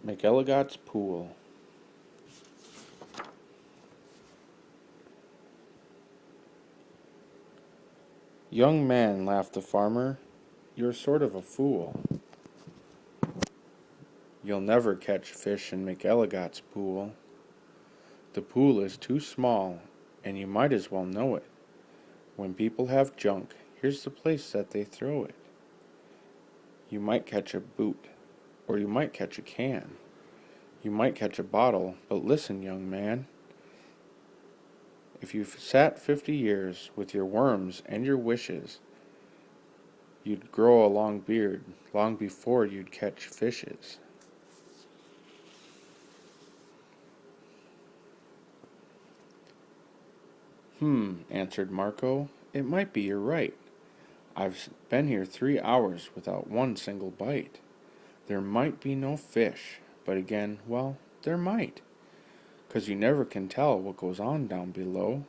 McElligot's Pool. Young man, laughed the farmer, you're sort of a fool. You'll never catch fish in McElligot's pool. The pool is too small, and you might as well know it. When people have junk, here's the place that they throw it. You might catch a boot, or you might catch a can. You might catch a bottle, but listen, young man. If you've sat 50 years with your worms and your wishes, you'd grow a long beard long before you'd catch fishes. Answered Marco. It might be you're right. I've been here 3 hours without one single bite. There might be no fish, but again, well, there might. 'Cause you never can tell what goes on down below.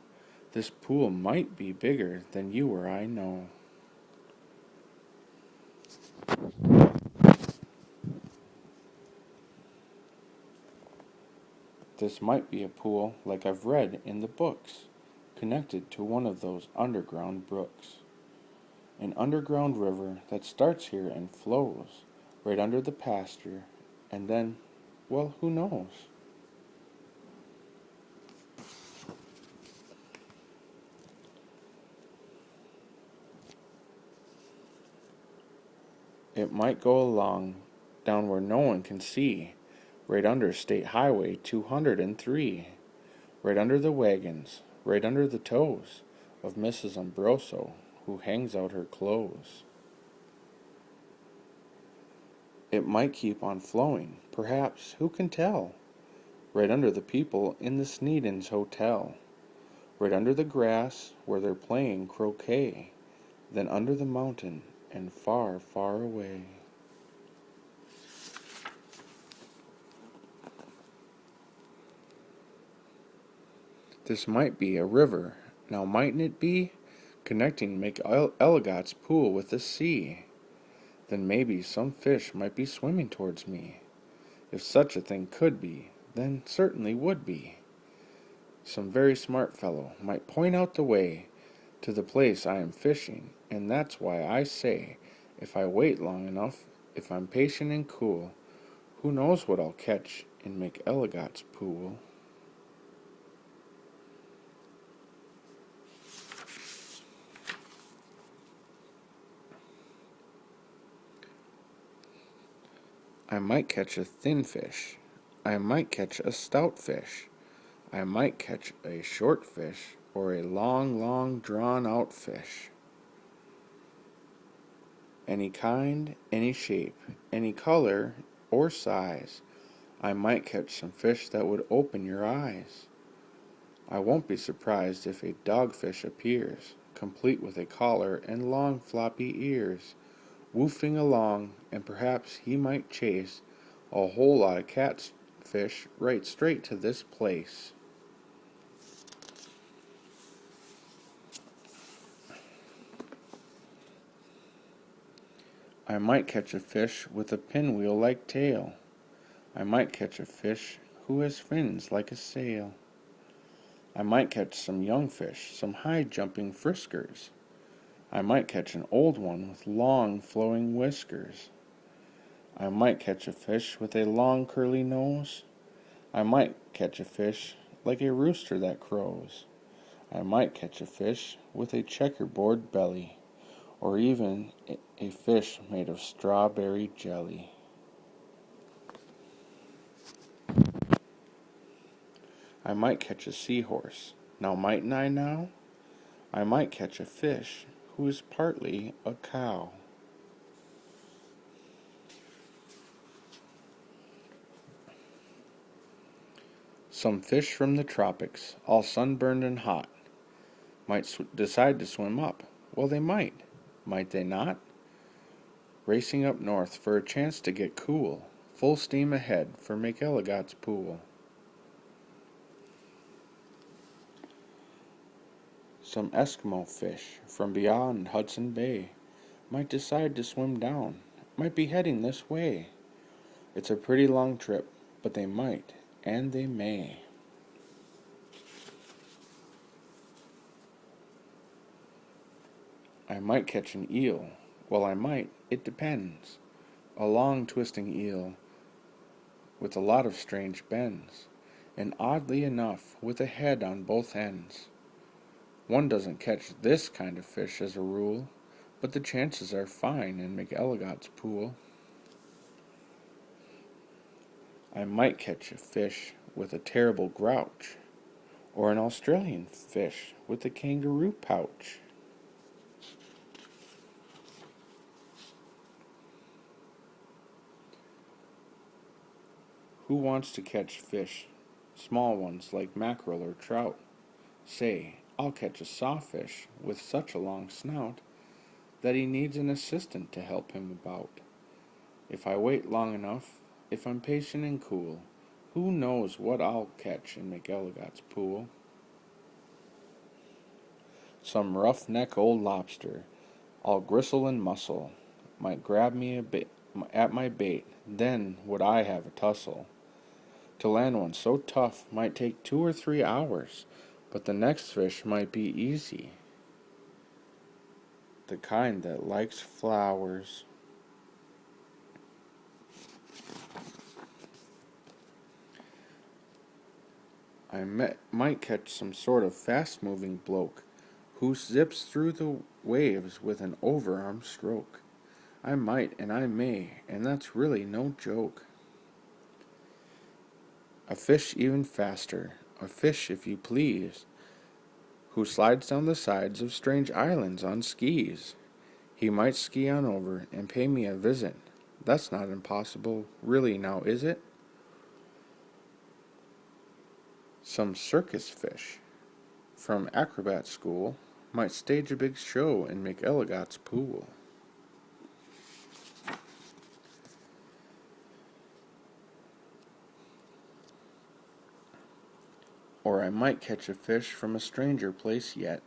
This pool might be bigger than you or I know. This might be a pool like I've read in the books, connected to one of those underground brooks. An underground river that starts here and flows right under the pasture, and then, well, who knows? It might go along down where no one can see, right under State Highway 203, right under the wagons, right under the toes of Mrs. Umbroso, who hangs out her clothes. It might keep on flowing, perhaps, who can tell? Right under the people in the Sneedens Hotel, right under the grass where they're playing croquet, then under the mountain and far, far away. This might be a river, now mightn't it be? Connecting McElligot's pool with the sea. Then maybe some fish might be swimming towards me. If such a thing could be, then certainly would be. Some very smart fellow might point out the way to the place I am fishing, and that's why I say, if I wait long enough, if I'm patient and cool, who knows what I'll catch in McElligot's pool? I might catch a thin fish. I might catch a stout fish. I might catch a short fish or a long, long drawn out fish. Any kind, any shape, any color or size. I might catch some fish that would open your eyes. I won't be surprised if a dogfish appears, complete with a collar and long floppy ears, woofing along, and perhaps he might chase a whole lot of catfish right straight to this place. I might catch a fish with a pinwheel-like tail. I might catch a fish who has fins like a sail. I might catch some young fish, some high-jumping friskers. I might catch an old one with long flowing whiskers. I might catch a fish with a long curly nose. I might catch a fish like a rooster that crows. I might catch a fish with a checkerboard belly, or even a fish made of strawberry jelly. I might catch a seahorse. Now mightn't I now? I might catch a fish who is partly a cow. Some fish from the tropics, all sunburned and hot, might decide to swim up. Well, they might. Might they not? Racing up north for a chance to get cool. Full steam ahead for McElligot's pool. Some Eskimo fish from beyond Hudson Bay might decide to swim down, might be heading this way. It's a pretty long trip, but they might, and they may. I might catch an eel. Well, I might. It depends. A long twisting eel with a lot of strange bends, and oddly enough, with a head on both ends. One doesn't catch this kind of fish as a rule, but the chances are fine in McElligot's pool. I might catch a fish with a terrible grouch, or an Australian fish with a kangaroo pouch. Who wants to catch fish, small ones like mackerel or trout? Say, I'll catch a sawfish with such a long snout that he needs an assistant to help him about. If I wait long enough, if I'm patient and cool, who knows what I'll catch in McElligot's pool? Some rough-neck old lobster, all gristle and muscle, might grab me at my bait, then would I have a tussle. To land one so tough might take 2 or 3 hours, but the next fish might be easy. The kind that likes flowers. Might catch some sort of fast-moving bloke who zips through the waves with an overarm stroke. I might and I may, and that's really no joke. A fish even faster, a fish if you please, who slides down the sides of strange islands on skis. He might ski on over and pay me a visit. That's not impossible, really now is it? Some circus fish from acrobat school might stage a big show in McElligot's pool. Or I might catch a fish from a stranger place yet,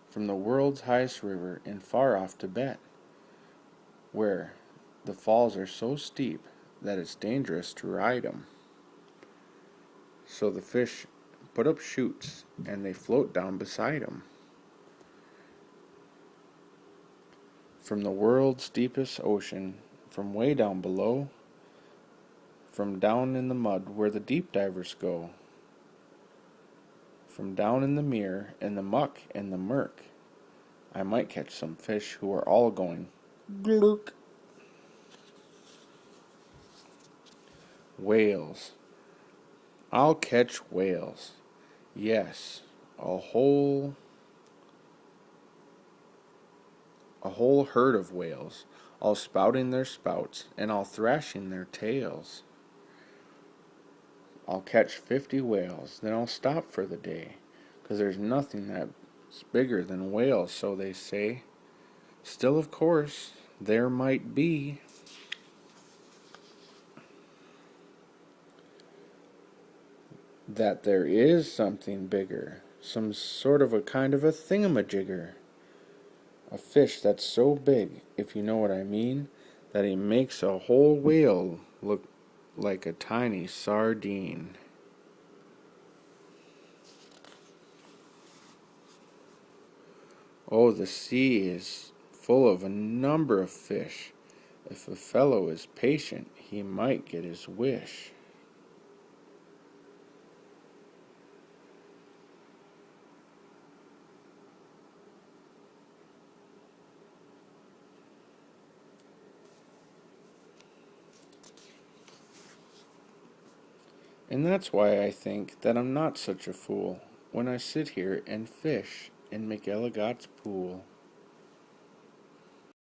from the world's highest river in far off Tibet, where the falls are so steep that it's dangerous to ride 'em. So the fish put up chutes and they float down beside 'em. From the world's deepest ocean, from way down below, from down in the mud where the deep divers go, from down in the mere and the muck and the murk, I might catch some fish who are all going glurk. Whales. I'll catch whales. Yes, a whole herd of whales, all spouting their spouts and all thrashing their tails. I'll catch 50 whales, then I'll stop for the day, 'cause there's nothing that's bigger than whales, so they say. Still, of course, there might be. That there is something bigger, some sort of a kind of a thingamajigger. A fish that's so big, if you know what I mean, that he makes a whole whale look like a tiny sardine. Oh, the sea is full of a number of fish. If a fellow is patient, he might get his wish. And that's why I think that I'm not such a fool when I sit here and fish in McElligot's pool.